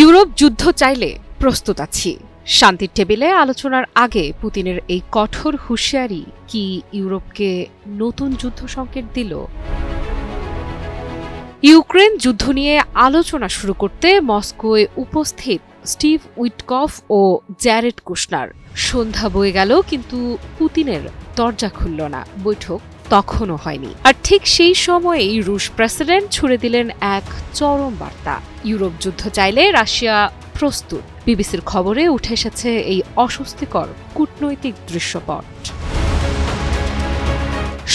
Europe যুদ্ধ চাইলে প্রস্তুত আছি। শান্তির টেবিলে আলোচনার আগে পুতিনের এই কঠোর হুঁশিয়ারি কি ইউরোপকে নতুন যুদ্ধ সংকেত দিল? ইউক্রেন যুদ্ধ নিয়ে আলোচনা শুরু করতে মস্কোয় উপস্থিত স্টিভ উইটকফ ও জ্যারেড কুশনার। সন্ধ্যা বয়ে গেল, কিন্তু পুতিনের দরজা খুলল না। বৈঠক তখনও হয়নি। আর ঠিক সেই সময়েই রুশ প্রেসিডেন্ট ছুড়ে দিলেন এক চরম বার্তা। ইউরোপ যুদ্ধ চাইলে রাশিয়া প্রস্তুত। বিবিসির খবরে উঠে এসেছে এই অস্বস্তিকর কূটনৈতিক দৃশ্যপট।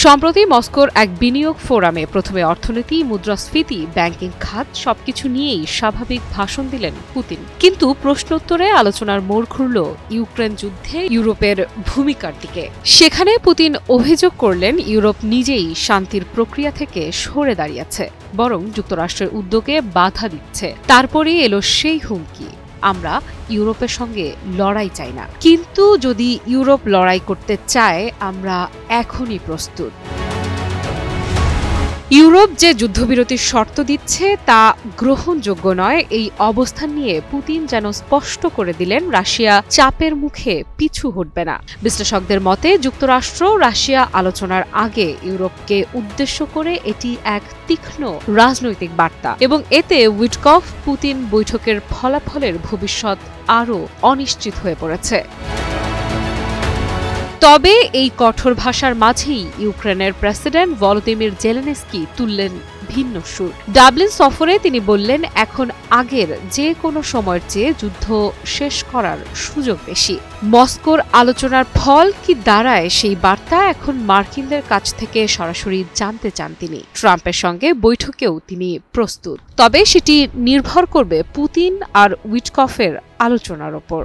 সম্প্রতি মস্কোর এক বিনিয়োগ ফোরামে প্রথমে অর্থনীতি, মুদ্রাস্ফীতি, ব্যাংকিং খাত সবকিছু নিয়েই স্বাভাবিক ভাষণ দিলেন পুতিন। কিন্তু প্রশ্নোত্তরে আলোচনার মোড় ঘুরল ইউক্রেন যুদ্ধে ইউরোপের ভূমিকার দিকে। সেখানে পুতিন অভিযোগ করলেন ইউরোপ নিজেই শান্তির প্রক্রিয়া থেকে সরে দাঁড়িয়েছে, বরং যুক্তরাষ্ট্রের উদ্যোগে বাধা দিচ্ছে। তারপরেই এলো সেই হুমকি, আমরা ইউরোপের সঙ্গে লড়াই চাই না, কিন্তু যদি ইউরোপ লড়াই করতে চায় আমরা এখনই প্রস্তুত। ইউরোপ যে যুদ্ধবিরতির শর্ত দিচ্ছে তা গ্রহণযোগ্য নয়। এই অবস্থান নিয়ে পুতিন যেন স্পষ্ট করে দিলেন রাশিয়া চাপের মুখে পিছু হটবে না। বিশ্লেষকদের মতে যুক্তরাষ্ট্র রাশিয়া আলোচনার আগে ইউরোপকে উদ্দেশ্য করে এটি এক তীক্ষ্ণ রাজনৈতিক বার্তা, এবং এতে উইটকফ পুতিন বৈঠকের ফলাফলের ভবিষ্যৎ আরও অনিশ্চিত হয়ে পড়েছে। তবে এই কঠোর ভাষার মাঝেই ইউক্রেনের প্রেসিডেন্ট ভলোদিমির জেলেনস্কি তুললেন ভিন্ন সুর। ডাবলিন সফরে তিনি বললেন, এখন আগের যে কোনো সময়ের চেয়ে যুদ্ধ শেষ করার সুযোগ বেশি। মস্কোর আলোচনার ফল কি দাঁড়ায় সেই বার্তা এখন মার্কিনদের কাছ থেকে সরাসরি জানতে চান তিনি। ট্রাম্পের সঙ্গে বৈঠকেও তিনি প্রস্তুত, তবে সেটি নির্ভর করবে পুতিন আর উইটকফের আলোচনার ওপর।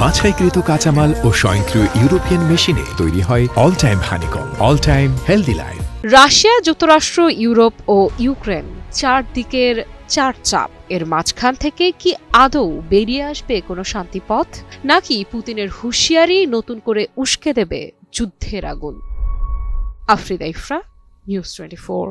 বাছাইকৃত কাঁচামাল ও স্বয়ংক্রিয় ইউরোপিয়ান মেশিনে তৈরি হয় all time honeycomb, all time healthy life. Russia, যুক্তরাষ্ট্র, ইউরোপ ও ইউক্রেন, চারদিকের চার চাপ। এর মাঝখান থেকে কি আদৌ বেরিয়ে আসবে কোনো শান্তিপথ, নাকি পুতিনের হুঁশিয়ারি নতুন করে উস্কে দেবে যুদ্ধের আগুন? আফরিদা ইফরা, নিউজ 24।